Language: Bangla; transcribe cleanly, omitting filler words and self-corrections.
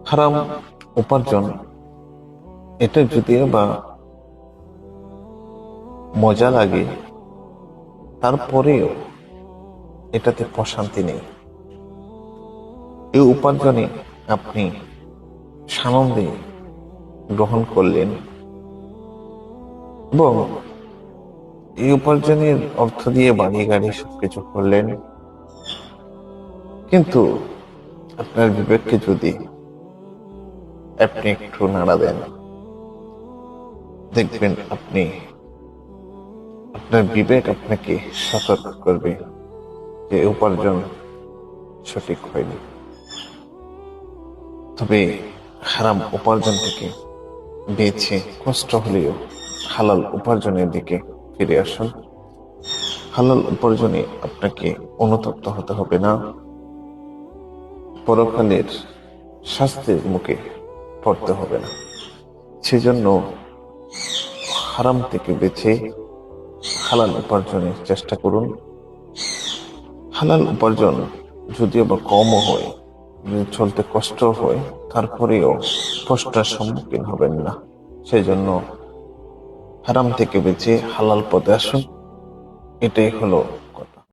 হারাম উপার্জন এটা যদিও বা মজা লাগে, তারপরেও এটাতে প্রশান্তি নেই। এই উপার্জনে আপনি সানন্দে গ্রহণ করলেন এবং এই উপার্জনের অর্থ দিয়ে বাড়ি গাড়ি সবকিছু করলেন, কিন্তু আপনার বিবেককে যদি আপনি একটু নাড়া দেন, দেখবেন আপনার বিবেক আপনাকে সতর্ক করবে যে উপার্জন সঠিক হয়নি। তবে হারাম উপার্জন থেকে বেঁচে কষ্ট হলেও হালাল উপার্জনের দিকে ফিরে আসুন। হালাল উপার্জনে আপনাকে অনুতপ্ত হতে হবে না, পরকালের শাস্তির মুখে পড়তে হবে না। সেজন্য হারাম থেকে বেঁচে হালাল উপার্জনের চেষ্টা করুন। হালাল উপার্জন যদিও বা কমও হয়, যদি চলতে কষ্ট হয়, তারপরেও কষ্টের সম্মুখীন হবেন না। সেই জন্য হারাম থেকে বেঁচে হালাল পথে আসুন। এটাই হলো